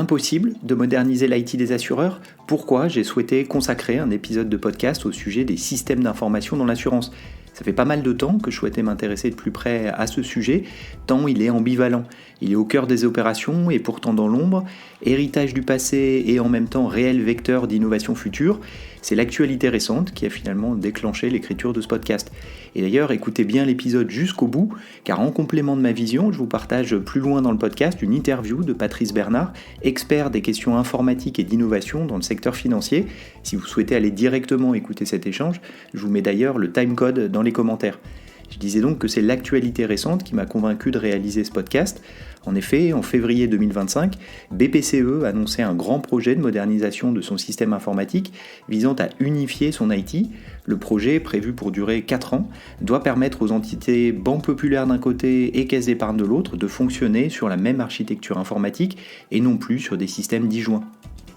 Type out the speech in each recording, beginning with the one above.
impossible de moderniser l'IT des assureurs? Pourquoi j'ai souhaité consacrer un épisode de podcast au sujet des systèmes d'information dans l'assurance? Ça fait pas mal de temps que je souhaitais m'intéresser de plus près à ce sujet, tant il est ambivalent. Il est au cœur des opérations et pourtant dans l'ombre, héritage du passé et en même temps réel vecteur d'innovation future. C'est l'actualité récente qui a finalement déclenché l'écriture de ce podcast. Et d'ailleurs, écoutez bien l'épisode jusqu'au bout, car en complément de ma vision, je vous partage plus loin dans le podcast une interview de Patrice Bernard, expert des questions informatiques et d'innovation dans le secteur financier. Si vous souhaitez aller directement écouter cet échange, je vous mets d'ailleurs le timecode dans les commentaires. Je disais donc que c'est l'actualité récente qui m'a convaincu de réaliser ce podcast. En effet, en février 2025, BPCE annonçait un grand projet de modernisation de son système informatique visant à unifier son IT. Le projet, prévu pour durer 4 ans, doit permettre aux entités Banque Populaire d'un côté et Caisse d'épargne de l'autre de fonctionner sur la même architecture informatique et non plus sur des systèmes disjoints.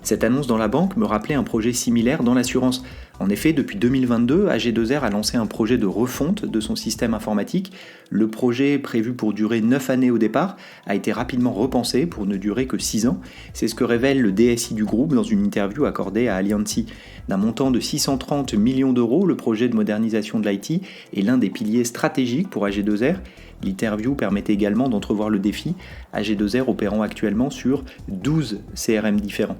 Cette annonce dans la banque me rappelait un projet similaire dans l'assurance. En effet, depuis 2022, AG2R a lancé un projet de refonte de son système informatique. Le projet, prévu pour durer 9 années au départ, a été rapidement repensé pour ne durer que 6 ans. C'est ce que révèle le DSI du groupe dans une interview accordée à Allianz. D'un montant de 630 millions d'euros, le projet de modernisation de l'IT est l'un des piliers stratégiques pour AG2R. L'interview permettait également d'entrevoir le défi, AG2R opérant actuellement sur 12 CRM différents.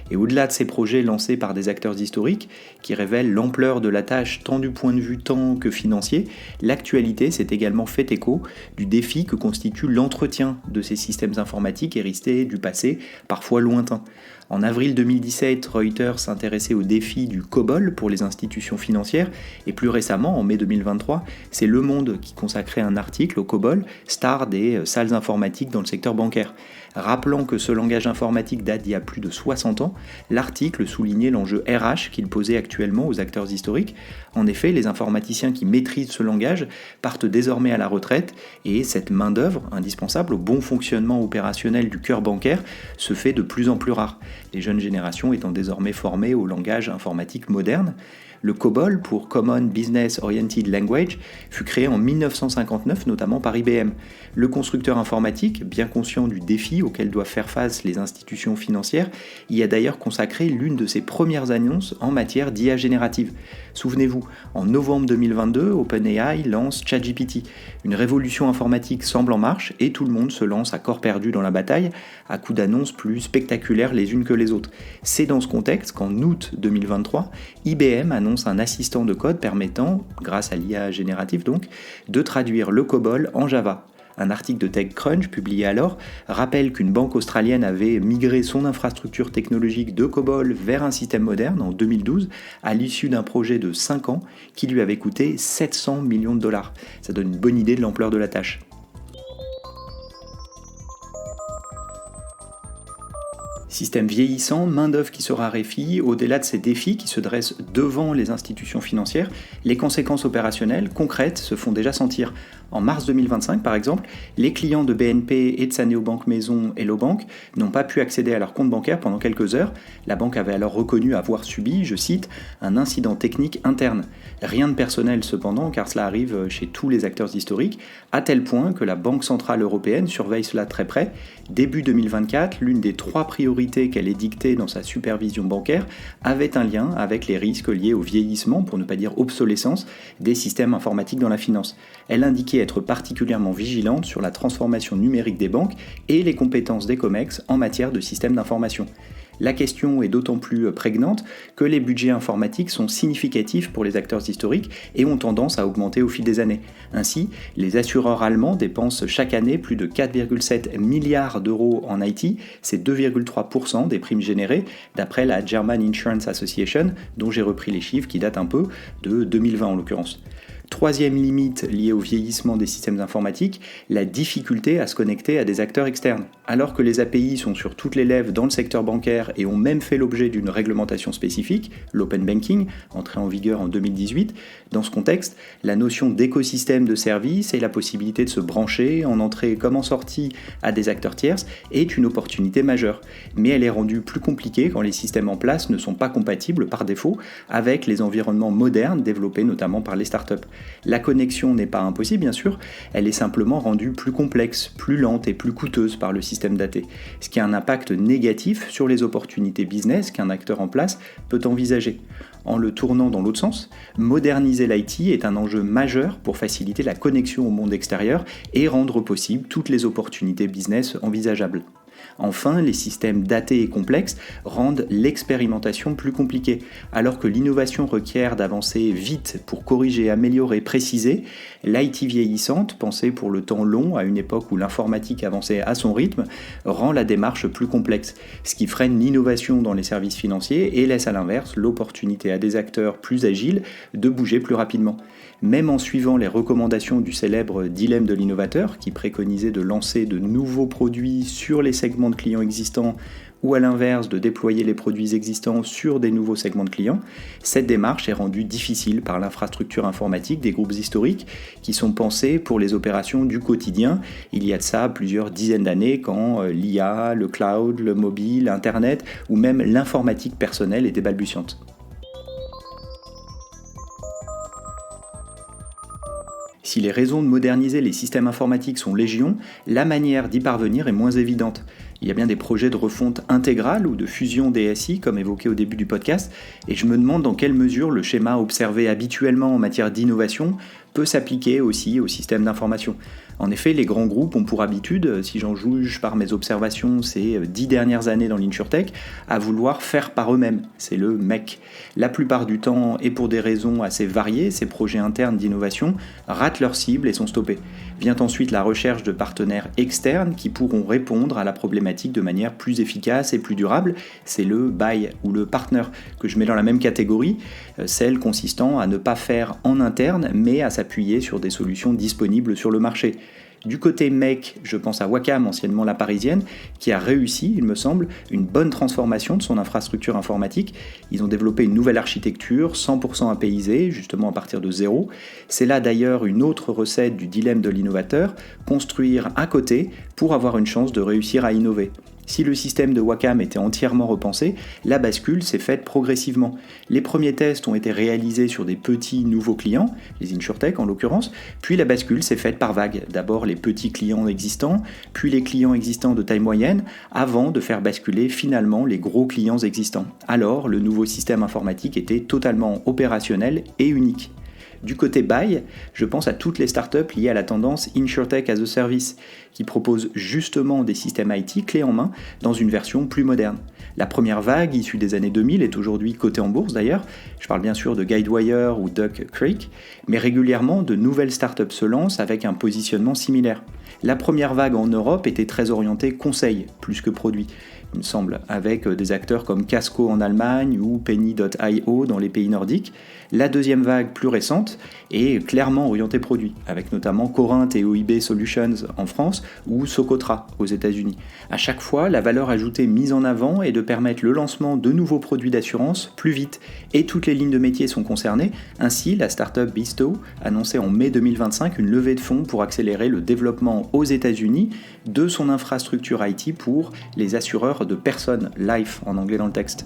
Et au-delà de ces projets lancés par des acteurs historiques, qui révèlent l'ampleur de la tâche tant du point de vue temps que financier, l'actualité s'est également fait écho du défi que constitue l'entretien de ces systèmes informatiques hérités du passé, parfois lointain. En avril 2017, Reuters s'intéressait au défi du COBOL pour les institutions financières, et plus récemment, en mai 2023, c'est Le Monde qui consacrait un article au COBOL, star des salles informatiques dans le secteur bancaire. Rappelant que ce langage informatique date d'il y a plus de 60 ans, l'article soulignait l'enjeu RH qu'il posait actuellement aux acteurs historiques. En effet, les informaticiens qui maîtrisent ce langage partent désormais à la retraite et cette main-d'œuvre, indispensable au bon fonctionnement opérationnel du cœur bancaire, se fait de plus en plus rare, les jeunes générations étant désormais formées au langage informatique moderne. Le COBOL, pour Common Business Oriented Language, fut créé en 1959 notamment par IBM. Le constructeur informatique, bien conscient du défi auquel doivent faire face les institutions financières, y a d'ailleurs consacré l'une de ses premières annonces en matière d'IA générative. Souvenez-vous, en novembre 2022, OpenAI lance ChatGPT. Une révolution informatique semble en marche et tout le monde se lance à corps perdu dans la bataille, à coups d'annonces plus spectaculaires les unes que les autres. C'est dans ce contexte qu'en août 2023, IBM annonce un assistant de code permettant, grâce à l'IA générative donc, de traduire le COBOL en Java. Un article de TechCrunch publié alors rappelle qu'une banque australienne avait migré son infrastructure technologique de COBOL vers un système moderne en 2012 à l'issue d'un projet de 5 ans qui lui avait coûté 700 millions de dollars. Ça donne une bonne idée de l'ampleur de la tâche. Système vieillissant, main-d'œuvre qui se raréfie, au-delà de ces défis qui se dressent devant les institutions financières, les conséquences opérationnelles concrètes se font déjà sentir. En mars 2025, par exemple, les clients de BNP et de sa néobanque maison Hello Bank n'ont pas pu accéder à leur compte bancaire pendant quelques heures. La banque avait alors reconnu avoir subi, je cite, un incident technique interne. Rien de personnel cependant, car cela arrive chez tous les acteurs historiques, à tel point que la Banque Centrale Européenne surveille cela très près. Début 2024, l'une des 3 priorités qu'elle édictait dans sa supervision bancaire avait un lien avec les risques liés au vieillissement, pour ne pas dire obsolescence, des systèmes informatiques dans la finance. Elle indiquait être particulièrement vigilante sur la transformation numérique des banques et les compétences des COMEX en matière de systèmes d'information. La question est d'autant plus prégnante que les budgets informatiques sont significatifs pour les acteurs historiques et ont tendance à augmenter au fil des années. Ainsi, les assureurs allemands dépensent chaque année plus de 4,7 milliards d'euros en IT, c'est 2,3% des primes générées, d'après la German Insurance Association, dont j'ai repris les chiffres qui datent un peu, de 2020 en l'occurrence. Troisième limite liée au vieillissement des systèmes informatiques, la difficulté à se connecter à des acteurs externes. Alors que les API sont sur toutes les lèvres dans le secteur bancaire et ont même fait l'objet d'une réglementation spécifique, l'open banking, entré en vigueur en 2018, dans ce contexte, la notion d'écosystème de services et la possibilité de se brancher en entrée comme en sortie à des acteurs tierces est une opportunité majeure. Mais elle est rendue plus compliquée quand les systèmes en place ne sont pas compatibles par défaut avec les environnements modernes développés notamment par les startups. La connexion n'est pas impossible, bien sûr, elle est simplement rendue plus complexe, plus lente et plus coûteuse par le système daté, ce qui a un impact négatif sur les opportunités business qu'un acteur en place peut envisager. En le tournant dans l'autre sens, moderniser l'IT est un enjeu majeur pour faciliter la connexion au monde extérieur et rendre possible toutes les opportunités business envisageables. Enfin, les systèmes datés et complexes rendent l'expérimentation plus compliquée. Alors que l'innovation requiert d'avancer vite pour corriger, améliorer, préciser, l'IT vieillissante, pensée pour le temps long à une époque où l'informatique avançait à son rythme, rend la démarche plus complexe, ce qui freine l'innovation dans les services financiers et laisse à l'inverse l'opportunité à des acteurs plus agiles de bouger plus rapidement. Même en suivant les recommandations du célèbre dilemme de l'innovateur, qui préconisait de lancer de nouveaux produits sur les segments de clients existants ou à l'inverse de déployer les produits existants sur des nouveaux segments de clients, cette démarche est rendue difficile par l'infrastructure informatique des groupes historiques qui sont pensés pour les opérations du quotidien. Il y a de ça plusieurs dizaines d'années quand l'IA, le cloud, le mobile, Internet ou même l'informatique personnelle étaient balbutiantes. Si les raisons de moderniser les systèmes informatiques sont légion, la manière d'y parvenir est moins évidente. Il y a bien des projets de refonte intégrale ou de fusion des SI, comme évoqué au début du podcast, et je me demande dans quelle mesure le schéma observé habituellement en matière d'innovation peut s'appliquer aussi au système d'information. En effet, les grands groupes ont pour habitude, si j'en juge par mes observations ces 10 dernières années dans l'InsurTech, à vouloir faire par eux-mêmes. C'est le MEC. La plupart du temps, et pour des raisons assez variées, ces projets internes d'innovation ratent leur cible et sont stoppés. Vient ensuite la recherche de partenaires externes qui pourront répondre à la problématique de manière plus efficace et plus durable. C'est le buy ou le partner que je mets dans la même catégorie, celle consistant à ne pas faire en interne, mais à s'appuyer sur des solutions disponibles sur le marché. Du côté MEC, je pense à Wacom, anciennement La Parisienne, qui a réussi, il me semble, une bonne transformation de son infrastructure informatique. Ils ont développé une nouvelle architecture, 100% apaisée, justement à partir de zéro. C'est là d'ailleurs une autre recette du dilemme de l'innovateur, construire à côté pour avoir une chance de réussir à innover. Si le système de Wacom était entièrement repensé, la bascule s'est faite progressivement. Les premiers tests ont été réalisés sur des petits nouveaux clients, les InsurTech en l'occurrence, puis la bascule s'est faite par vagues. D'abord les petits clients existants, puis les clients existants de taille moyenne, avant de faire basculer finalement les gros clients existants. Alors, le nouveau système informatique était totalement opérationnel et unique. Du côté buy, je pense à toutes les startups liées à la tendance InsurTech as a Service, qui proposent justement des systèmes IT clés en main dans une version plus moderne. La première vague, issue des années 2000, est aujourd'hui cotée en bourse d'ailleurs. Je parle bien sûr de Guidewire ou Duck Creek, mais régulièrement de nouvelles startups se lancent avec un positionnement similaire. La première vague en Europe était très orientée conseil, plus que produit, il me semble, avec des acteurs comme Casco en Allemagne ou Penny.io dans les pays nordiques. La deuxième vague, plus récente, est clairement orientée produit, avec notamment Corinth et OIB Solutions en France ou Socotra aux États-Unis. À chaque fois, la valeur ajoutée mise en avant est de permettre le lancement de nouveaux produits d'assurance plus vite, et toutes les lignes de métier sont concernées. Ainsi, la startup Bisto annonçait en mai 2025 une levée de fonds pour accélérer le développement aux États-Unis de son infrastructure IT pour les assureurs de personnes, life en anglais dans le texte.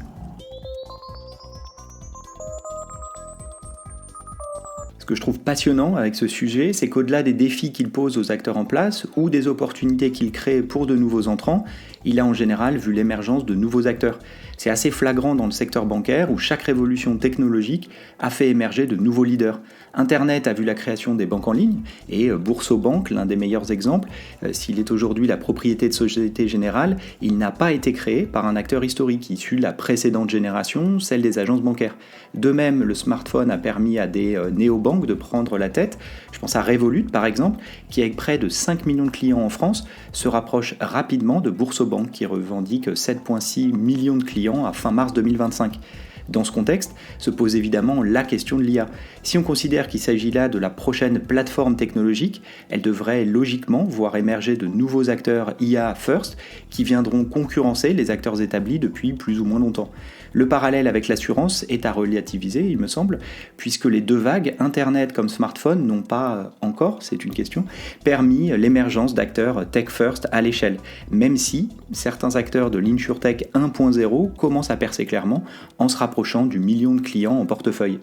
Ce que je trouve passionnant avec ce sujet, c'est qu'au-delà des défis qu'il pose aux acteurs en place ou des opportunités qu'il crée pour de nouveaux entrants, il a en général vu l'émergence de nouveaux acteurs. C'est assez flagrant dans le secteur bancaire où chaque révolution technologique a fait émerger de nouveaux leaders. Internet a vu la création des banques en ligne et Boursorama, l'un des meilleurs exemples, s'il est aujourd'hui la propriété de Société Générale, il n'a pas été créé par un acteur historique issu de la précédente génération, celle des agences bancaires. De même, le smartphone a permis à des néobanques de prendre la tête. Je pense à Revolut par exemple, qui avec près de 5 millions de clients en France, se rapproche rapidement de Boursorama qui revendique 7,6 millions de clients à fin mars 2025. Dans ce contexte, se pose évidemment la question de l'IA. Si on considère qu'il s'agit là de la prochaine plateforme technologique, elle devrait logiquement voir émerger de nouveaux acteurs IA first qui viendront concurrencer les acteurs établis depuis plus ou moins longtemps. Le parallèle avec l'assurance est à relativiser, il me semble, puisque les deux vagues, Internet comme smartphone, n'ont pas encore, c'est une question, permis l'émergence d'acteurs tech first à l'échelle, même si certains acteurs de l'InsurTech 1.0 commencent à percer clairement en se rapprochant du million de clients en portefeuille.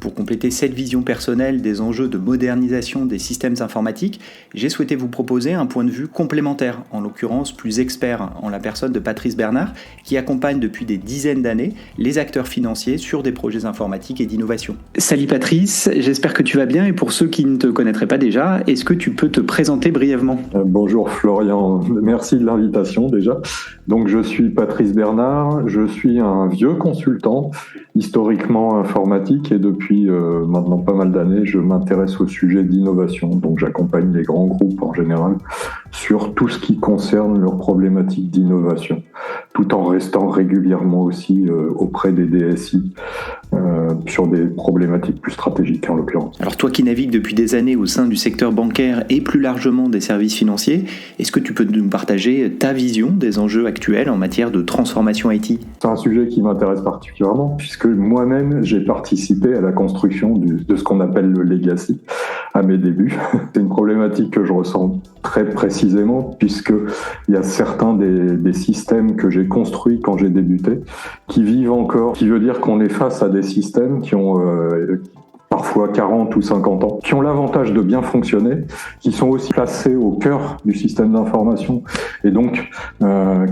Pour compléter cette vision personnelle des enjeux de modernisation des systèmes informatiques, j'ai souhaité vous proposer un point de vue complémentaire, en l'occurrence plus expert, en la personne de Patrice Bernard, qui accompagne depuis des dizaines d'années les acteurs financiers sur des projets informatiques et d'innovation. Salut Patrice, j'espère que tu vas bien et pour ceux qui ne te connaîtraient pas déjà, est-ce que tu peux te présenter brièvement ? Bonjour Florian, merci de l'invitation déjà. Donc je suis Patrice Bernard, je suis un vieux consultant historiquement informatique et depuis maintenant pas mal d'années, je m'intéresse au sujet d'innovation. Donc j'accompagne les grands groupes en général sur tout ce qui concerne leurs problématiques d'innovation, tout en restant régulièrement aussi auprès des DSI sur des problématiques plus stratégiques en l'occurrence. Alors toi qui navigues depuis des années au sein du secteur bancaire et plus largement des services financiers, est-ce que tu peux nous partager ta vision des enjeux actuels en matière de transformation IT ? C'est un sujet qui m'intéresse particulièrement puisque moi-même j'ai participé à la construction de ce qu'on appelle le legacy à mes débuts. C'est une problématique que je ressens très précisément puisque il y a certains des systèmes que j'ai construits quand j'ai débuté qui vivent encore, qui veut dire qu'on est face à des systèmes qui ont parfois 40 ou 50 ans, qui ont l'avantage de bien fonctionner, qui sont aussi placés au cœur du système d'information et donc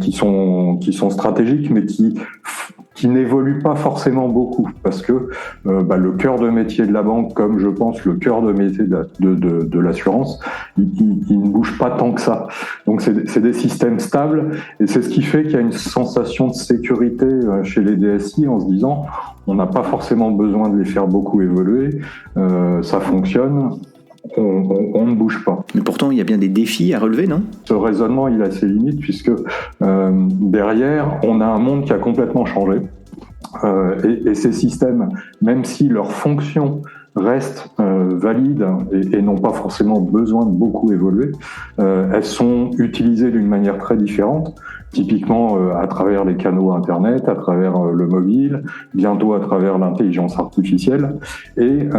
qui sont stratégiques mais qui n'évoluent pas forcément beaucoup parce que le cœur de métier de la banque, comme je pense le cœur de métier de l'assurance, il ne bouge pas tant que ça. Donc c'est des systèmes stables et c'est ce qui fait qu'il y a une sensation de sécurité chez les DSI en se disant on n'a pas forcément besoin de les faire beaucoup évoluer, ça fonctionne. On ne bouge pas. Mais pourtant, il y a bien des défis à relever, non ? Ce raisonnement, il a ses limites puisque derrière, on a un monde qui a complètement changé. Et ces systèmes, même si leur fonction restent valides et n'ont pas forcément besoin de beaucoup évoluer, elles sont utilisées d'une manière très différente, typiquement à travers les canaux Internet, à travers le mobile, bientôt à travers l'intelligence artificielle, et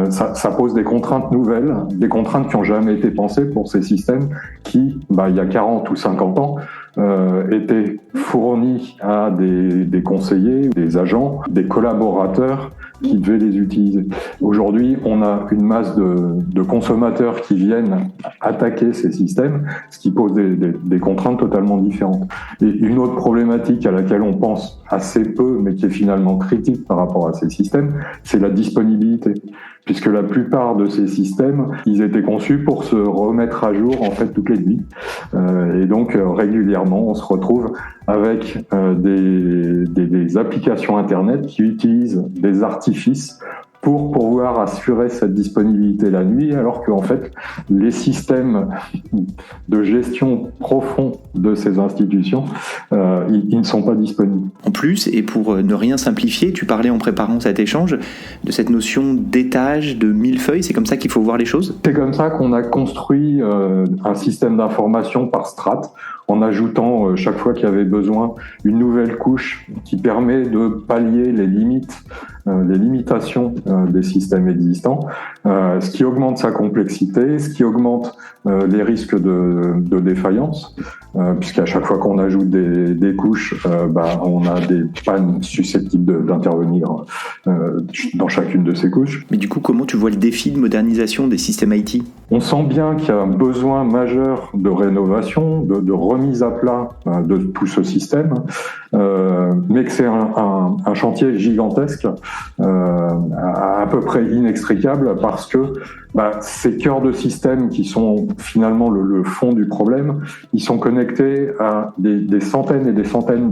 ça pose des contraintes nouvelles, des contraintes qui n'ont jamais été pensées pour ces systèmes qui, il y a 40 ou 50 ans, étaient fournis à des conseillers, des agents, des collaborateurs qui devaient les utiliser. Aujourd'hui, on a une masse de consommateurs qui viennent attaquer ces systèmes, ce qui pose des contraintes totalement différentes. Et une autre problématique à laquelle on pense assez peu, mais qui est finalement critique par rapport à ces systèmes, c'est la disponibilité. Puisque la plupart de ces systèmes, ils étaient conçus pour se remettre à jour en fait toutes les nuits. Et donc régulièrement, on se retrouve avec des applications Internet qui utilisent des artifices pour pouvoir assurer cette disponibilité la nuit, alors qu'en fait, les systèmes de gestion profonds de ces institutions, ils ne sont pas disponibles. En plus, et pour ne rien simplifier, tu parlais en préparant cet échange de cette notion d'étage, de millefeuille, c'est comme ça qu'il faut voir les choses ? C'est comme ça qu'on a construit un système d'information par strates, en ajoutant chaque fois qu'il y avait besoin une nouvelle couche qui permet de pallier les limitations des systèmes existants, ce qui augmente sa complexité, ce qui augmente les risques de défaillance, puisqu'à chaque fois qu'on ajoute des couches, on a des pannes susceptibles d'intervenir dans chacune de ces couches. Mais du coup, comment tu vois le défi de modernisation des systèmes IT ? On sent bien qu'il y a un besoin majeur de rénovation, de remise à plat de tout ce système, mais que c'est un chantier gigantesque, à peu près inextricable, parce que ces cœurs de système qui sont finalement le fond du problème, ils sont connectés à des centaines et des centaines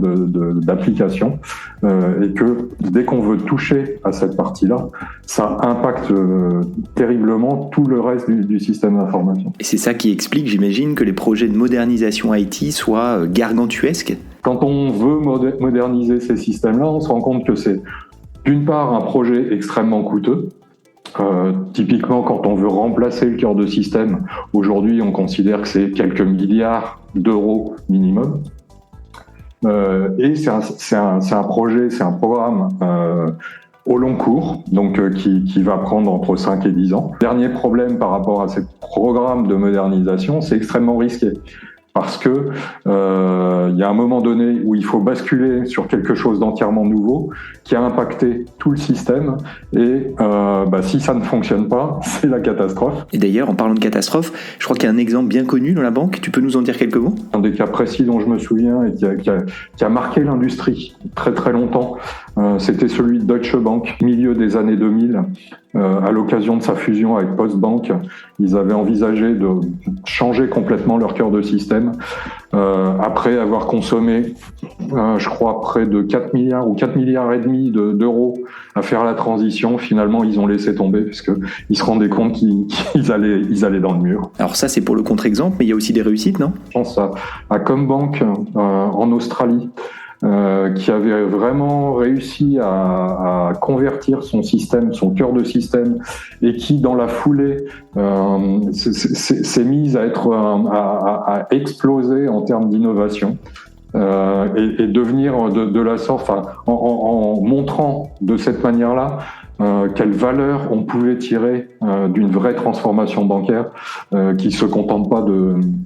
d'applications, et que dès qu'on veut toucher à cette partie-là, ça impacte terriblement tout le reste du système d'information. Et c'est ça qui explique, j'imagine, que les projets de modernisation IT soient gargantuesques ? Quand on veut moderniser ces systèmes-là, on se rend compte que c'est d'une part un projet extrêmement coûteux. Typiquement, quand on veut remplacer le cœur de système, aujourd'hui on considère que c'est quelques milliards d'euros minimum. Et c'est un projet, c'est un programme au long cours, donc qui va prendre entre 5 et 10 ans. Dernier problème par rapport à ces programmes de modernisation, c'est extrêmement risqué. parce que il y a un moment donné où il faut basculer sur quelque chose d'entièrement nouveau qui a impacté tout le système et si ça ne fonctionne pas, c'est la catastrophe. Et d'ailleurs, en parlant de catastrophe, je crois qu'il y a un exemple bien connu dans la banque. Tu peux nous en dire quelques mots ? Un des cas précis dont je me souviens et qui a marqué l'industrie très très longtemps, c'était celui de Deutsche Bank, milieu des années 2000. À l'occasion de sa fusion avec Postbank, ils avaient envisagé de changer complètement leur cœur de système. Après avoir consommé, je crois, près de 4 milliards ou 4 milliards et demi d'euros à faire la transition, finalement, ils ont laissé tomber parce qu'ils se rendaient compte qu'ils allaient dans le mur. Alors ça, c'est pour le contre-exemple, mais il y a aussi des réussites, non ? Je pense à Combank en Australie. Qui avait vraiment réussi à convertir son système, son cœur de système, et qui, dans la foulée, s'est mise à exploser en termes d'innovation. Et devenir de la sorte, en montrant de cette manière-là quelle valeur on pouvait tirer d'une vraie transformation bancaire qui se contente pas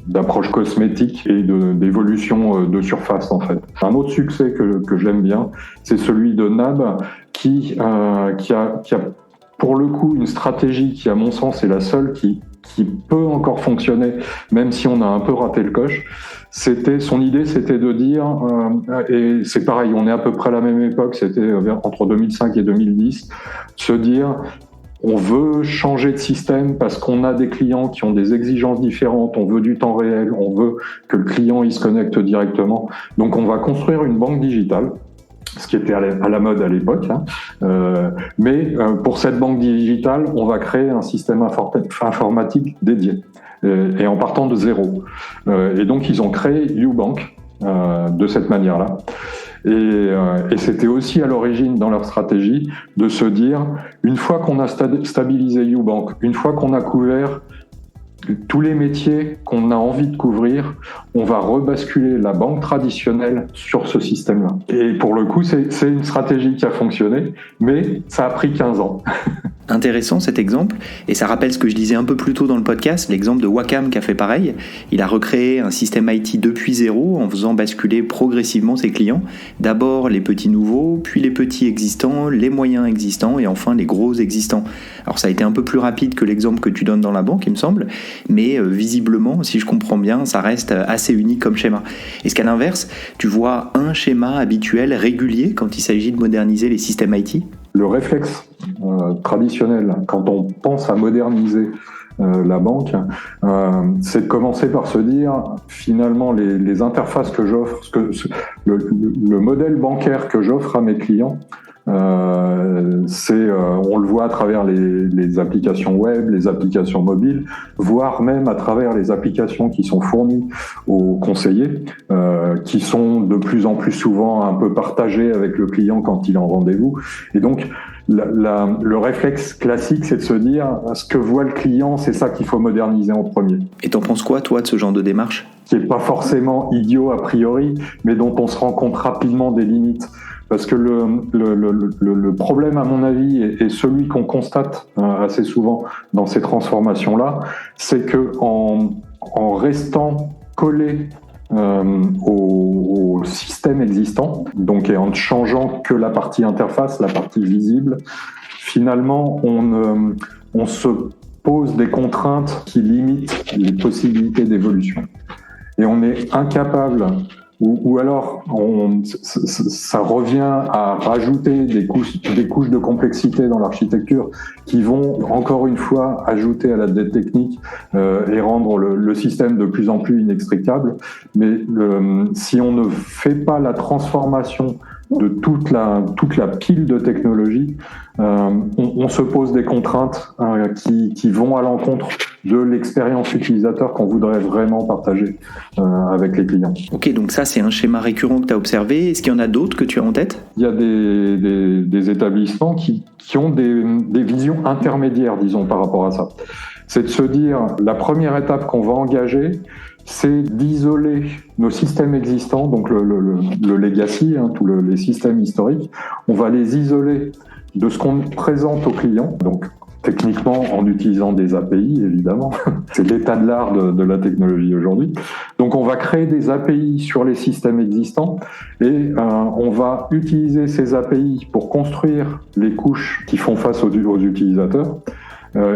d'approche cosmétique et d'évolution de surface en fait. Un autre succès que j'aime bien, c'est celui de NAB qui a pour le coup une stratégie qui à mon sens est la seule qui peut encore fonctionner même si on a un peu raté le coche. Son idée, c'était de dire, et c'est pareil, on est à peu près à la même époque, c'était entre 2005 et 2010, se dire, on veut changer de système parce qu'on a des clients qui ont des exigences différentes, on veut du temps réel, on veut que le client il se connecte directement. Donc on va construire une banque digitale, ce qui était à la mode à l'époque. Mais pour cette banque digitale, on va créer un système informatique dédié. Et en partant de zéro. Et donc, ils ont créé YouBank de cette manière-là. Et c'était aussi à l'origine dans leur stratégie de se dire, une fois qu'on a stabilisé YouBank, une fois qu'on a couvert tous les métiers qu'on a envie de couvrir, on va rebasculer la banque traditionnelle sur ce système-là. Et pour le coup, c'est une stratégie qui a fonctionné, mais ça a pris 15 ans. Intéressant cet exemple, et ça rappelle ce que je disais un peu plus tôt dans le podcast, l'exemple de Wacom qui a fait pareil. Il a recréé un système IT depuis zéro en faisant basculer progressivement ses clients. D'abord les petits nouveaux, puis les petits existants, les moyens existants et enfin les gros existants. Alors ça a été un peu plus rapide que l'exemple que tu donnes dans la banque, il me semble, mais visiblement, si je comprends bien, ça reste assez unique comme schéma. Est-ce qu'à l'inverse, tu vois un schéma habituel, régulier, quand il s'agit de moderniser les systèmes IT ? Le réflexe traditionnel, quand on pense à moderniser la banque, c'est de commencer par se dire, finalement, les interfaces que j'offre, le modèle bancaire que j'offre à mes clients, on le voit à travers les applications web, les applications mobiles, voire même à travers les applications qui sont fournies aux conseillers, qui sont de plus en plus souvent un peu partagées avec le client quand il est en rendez-vous. Et donc, le réflexe classique, c'est de se dire, ce que voit le client, c'est ça qu'il faut moderniser en premier. Et t'en penses quoi, toi, de ce genre de démarche ? Qui n'est pas forcément idiot a priori, mais dont on se rend compte rapidement des limites. Parce que le problème, à mon avis, et celui qu'on constate assez souvent dans ces transformations-là, c'est que en restant collé au système existant, donc et en ne changeant que la partie interface, la partie visible, finalement, on se pose des contraintes qui limitent les possibilités d'évolution. Et on est incapable, ou alors ça revient à rajouter des couches de complexité dans l'architecture qui vont encore une fois ajouter à la dette technique et rendre le système de plus en plus inextricable. Mais si on ne fait pas la transformation de toute la pile de technologies, on se pose des contraintes qui vont à l'encontre de l'expérience utilisateur qu'on voudrait vraiment partager avec les clients. Ok, donc ça c'est un schéma récurrent que tu as observé. Est-ce qu'il y en a d'autres que tu as en tête ? Il y a des établissements qui ont des visions intermédiaires, disons, par rapport à ça. C'est de se dire, la première étape qu'on va engager, c'est d'isoler nos systèmes existants, donc le legacy, tous les systèmes historiques. On va les isoler de ce qu'on présente aux clients, donc techniquement en utilisant des API, évidemment. C'est l'état de l'art de la technologie aujourd'hui. Donc on va créer des API sur les systèmes existants et on va utiliser ces API pour construire les couches qui font face aux utilisateurs.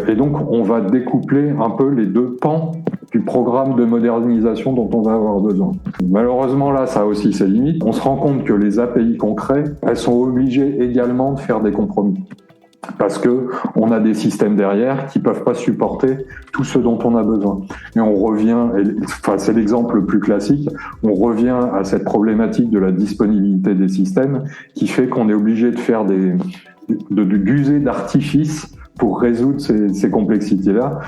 Et donc on va découpler un peu les deux pans du programme de modernisation dont on va avoir besoin. Malheureusement là, ça a aussi ses limites. On se rend compte que les API qu'on crée, elles sont obligées également de faire des compromis. Parce que on a des systèmes derrière qui peuvent pas supporter tout ce dont on a besoin. Et on revient, c'est l'exemple le plus classique, on revient à cette problématique de la disponibilité des systèmes qui fait qu'on est obligé de faire d'user d'artifices pour résoudre ces complexités-là.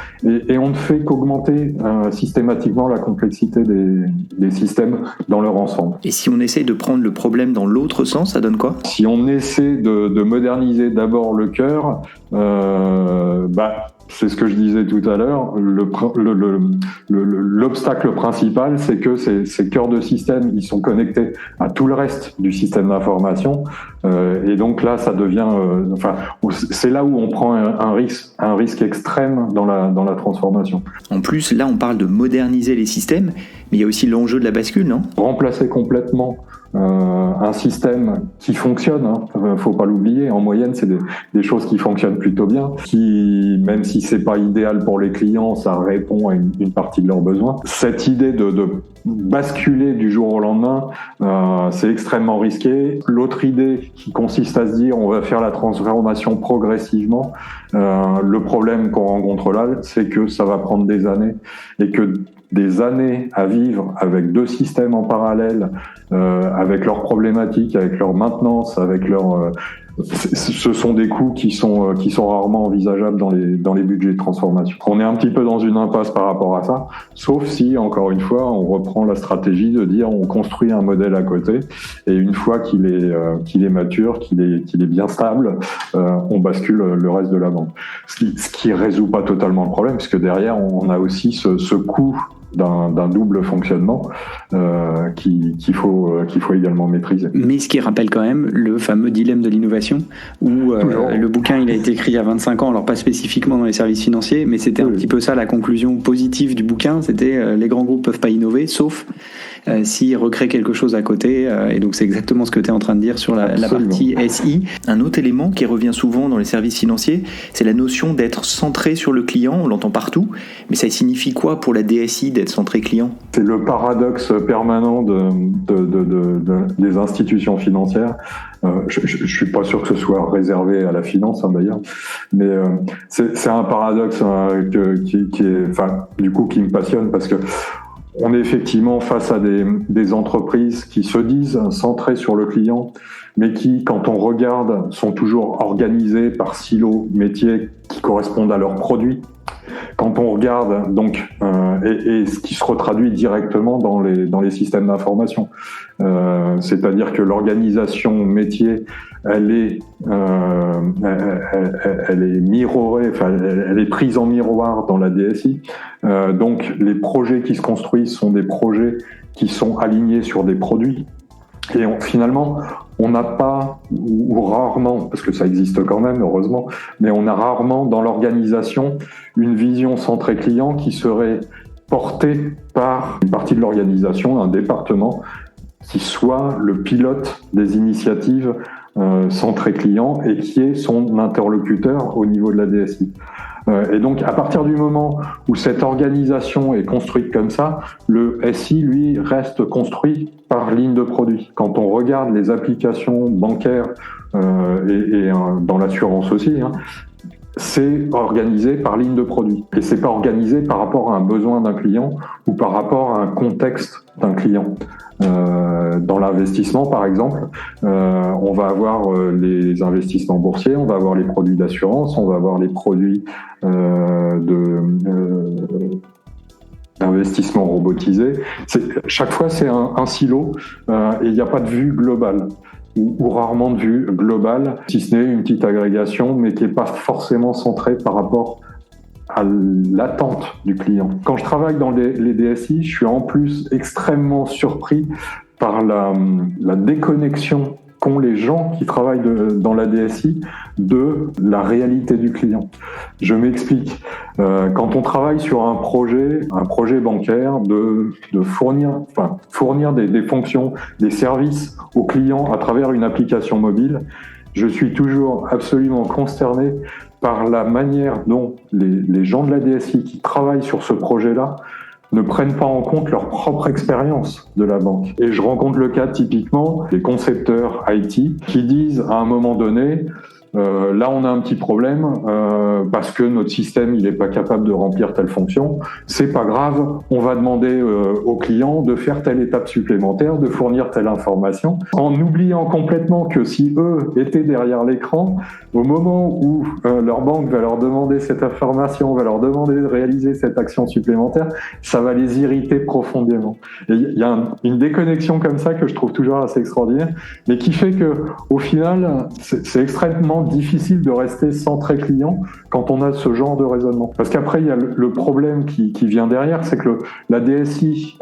Et on ne fait qu'augmenter systématiquement la complexité des systèmes dans leur ensemble. Et si on essaie de prendre le problème dans l'autre sens, ça donne quoi ? Si on essaie de moderniser d'abord le cœur, c'est ce que je disais tout à l'heure, l'obstacle principal, c'est que ces cœurs de système, ils sont connectés à tout le reste du système d'information, et donc là, ça devient, c'est là où on prend un risque extrême dans la transformation. En plus, là, on parle de moderniser les systèmes, mais il y a aussi l'enjeu de la bascule, non ? Remplacer complètement un système qui fonctionne, faut pas l'oublier, en moyenne c'est des choses qui fonctionnent plutôt bien, qui même si c'est pas idéal pour les clients, ça répond à une partie de leurs besoins. Cette idée de basculer du jour au lendemain, c'est extrêmement risqué. L'autre idée qui consiste à se dire on va faire la transformation progressivement, le problème qu'on rencontre là, c'est que ça va prendre des années et que des années à vivre avec deux systèmes en parallèle, avec leurs problématiques, avec leur maintenance, avec leur ce sont des coûts qui sont rarement envisageables dans les budgets de transformation. On est un petit peu dans une impasse par rapport à ça, sauf si, encore une fois, on reprend la stratégie de dire on construit un modèle à côté et une fois qu'il est mature, qu'il est bien stable, on bascule le reste de la banque. Ce qui résout pas totalement le problème, puisque derrière on a aussi ce coût d'un double fonctionnement qu'il faut également maîtriser. Mais ce qui rappelle quand même le fameux dilemme de l'innovation où le bouquin il a été écrit il y a 25 ans, alors pas spécifiquement dans les services financiers, mais c'était un petit peu ça la conclusion positive du bouquin, c'était les grands groupes peuvent pas innover sauf s'ils recréent quelque chose à côté, et donc c'est exactement ce que tu es en train de dire sur la partie SI. Un autre élément qui revient souvent dans les services financiers, c'est la notion d'être centré sur le client, on l'entend partout, mais ça signifie quoi pour la DSI d'être centré client ? C'est le paradoxe permanent des institutions financières. Je suis pas sûr que ce soit réservé à la finance d'ailleurs, mais c'est un paradoxe qui me passionne parce que on est effectivement face à des entreprises qui se disent centrées sur le client, mais qui, quand on regarde, sont toujours organisées par silos métiers qui correspondent à leurs produits. Quand on regarde donc et ce qui se retraduit directement dans les systèmes d'information, c'est-à-dire que l'organisation métier elle est mirorée, elle est prise en miroir dans la DSI. Donc les projets qui se construisent sont des projets qui sont alignés sur des produits. Et finalement, on n'a pas, ou rarement, parce que ça existe quand même, heureusement, mais on a rarement dans l'organisation une vision centrée client qui serait portée par une partie de l'organisation, un département, qui soit le pilote des initiatives centrées client et qui est son interlocuteur au niveau de la DSI. Et donc, à partir du moment où cette organisation est construite comme ça, le SI, lui, reste construit par ligne de produit. Quand on regarde les applications bancaires et dans l'assurance aussi, c'est organisé par ligne de produit. Et c'est pas organisé par rapport à un besoin d'un client ou par rapport à un contexte d'un client. Dans l'investissement, par exemple, on va avoir les investissements boursiers, on va avoir les produits d'assurance, on va avoir les produits d'investissement robotisé. Chaque fois, c'est un silo et il n'y a pas de vue globale. Ou rarement de vue globale, si ce n'est une petite agrégation, mais qui n'est pas forcément centrée par rapport à l'attente du client. Quand je travaille dans les DSI, je suis en plus extrêmement surpris par la déconnexion qu'ont les gens qui travaillent dans la DSI de la réalité du client. Je m'explique. Quand on travaille sur un projet bancaire, de fournir des fonctions, des services aux clients à travers une application mobile, je suis toujours absolument consterné par la manière dont les gens de la DSI qui travaillent sur ce projet-là ne prennent pas en compte leur propre expérience de la banque. Et je rencontre le cas typiquement des concepteurs IT qui disent à un moment donné, là on a un petit problème parce que notre système il est pas capable de remplir telle fonction, c'est pas grave, on va demander aux clients de faire telle étape supplémentaire, de fournir telle information, en oubliant complètement que si eux étaient derrière l'écran, au moment où leur banque va leur demander cette information, va leur demander de réaliser cette action supplémentaire, ça va les irriter profondément. Et il y a une déconnexion comme ça que je trouve toujours assez extraordinaire, mais qui fait que au final c'est extrêmement difficile de rester centré client quand on a ce genre de raisonnement. Parce qu'après, il y a le problème qui vient derrière, c'est que la DSI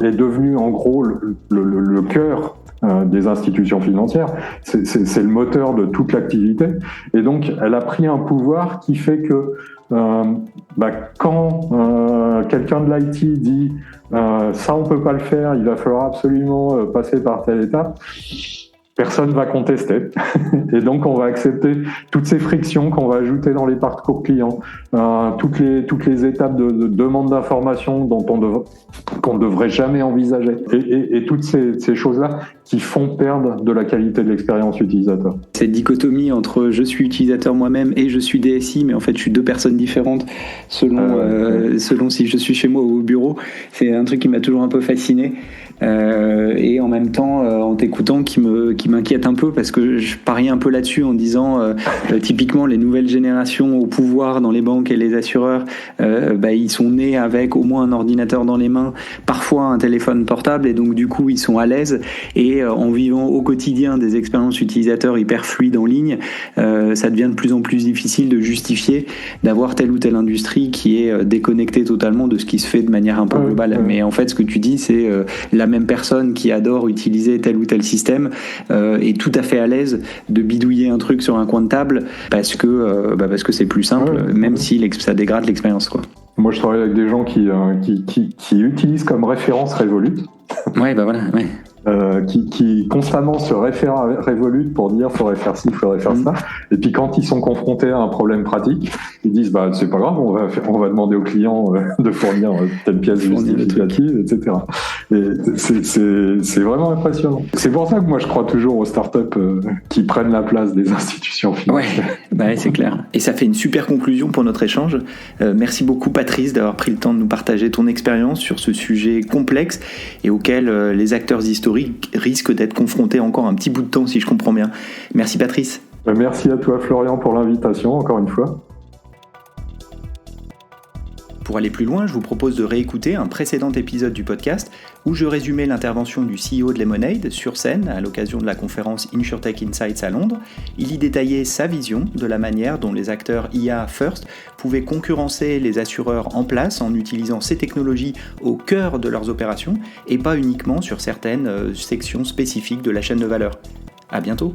est devenue en gros le cœur des institutions financières. C'est le moteur de toute l'activité. Et donc, elle a pris un pouvoir qui fait que quand quelqu'un de l'IT dit ça on peut pas le faire, il va falloir absolument passer par telle étape, personne va contester. Et donc, on va accepter toutes ces frictions qu'on va ajouter dans les parcours clients, toutes les étapes de demande d'information qu'on ne devrait jamais envisager. Et toutes ces choses-là qui font perdre de la qualité de l'expérience utilisateur. Cette dichotomie entre je suis utilisateur moi-même et je suis DSI, mais en fait, je suis deux personnes différentes selon si je suis chez moi ou au bureau, c'est un truc qui m'a toujours un peu fasciné. Et en même temps, en t'écoutant, qui m'inquiète un peu parce que je parie un peu là-dessus en disant typiquement les nouvelles générations au pouvoir dans les banques et les assureurs, ils sont nés avec au moins un ordinateur dans les mains, parfois un téléphone portable, et donc du coup ils sont à l'aise, et en vivant au quotidien des expériences utilisateurs hyper fluides en ligne, ça devient de plus en plus difficile de justifier d'avoir telle ou telle industrie qui est déconnectée totalement de ce qui se fait de manière un peu globale. Mais en fait, ce que tu dis, c'est la même personne qui adore utiliser tel ou tel système est tout à fait à l'aise de bidouiller un truc sur un coin de table parce que c'est plus simple, même si ça dégrade l'expérience, quoi. Moi, je travaille avec des gens qui utilisent comme référence Revolut. Ouais, voilà, ouais. Qui constamment se réfèrent à Revolut pour dire faudrait faire ci, faudrait faire ça. Et puis quand ils sont confrontés à un problème pratique, ils disent c'est pas grave, on va demander au client de fournir telle pièce justificative, etc. Et c'est vraiment impressionnant. C'est pour ça que moi je crois toujours aux startups qui prennent la place des institutions financières. Ouais, c'est clair. Et ça fait une super conclusion pour notre échange. Merci beaucoup Patrice d'avoir pris le temps de nous partager ton expérience sur ce sujet complexe et auquel les acteurs historiques risquent d'être confrontés encore un petit bout de temps, si je comprends bien. Merci Patrice. Merci à toi Florian pour l'invitation, encore une fois. Pour aller plus loin, je vous propose de réécouter un précédent épisode du podcast où je résumais l'intervention du CEO de Lemonade sur scène à l'occasion de la conférence InsurTech Insights à Londres. Il y détaillait sa vision de la manière dont les acteurs IA First pouvaient concurrencer les assureurs en place en utilisant ces technologies au cœur de leurs opérations et pas uniquement sur certaines sections spécifiques de la chaîne de valeur. À bientôt.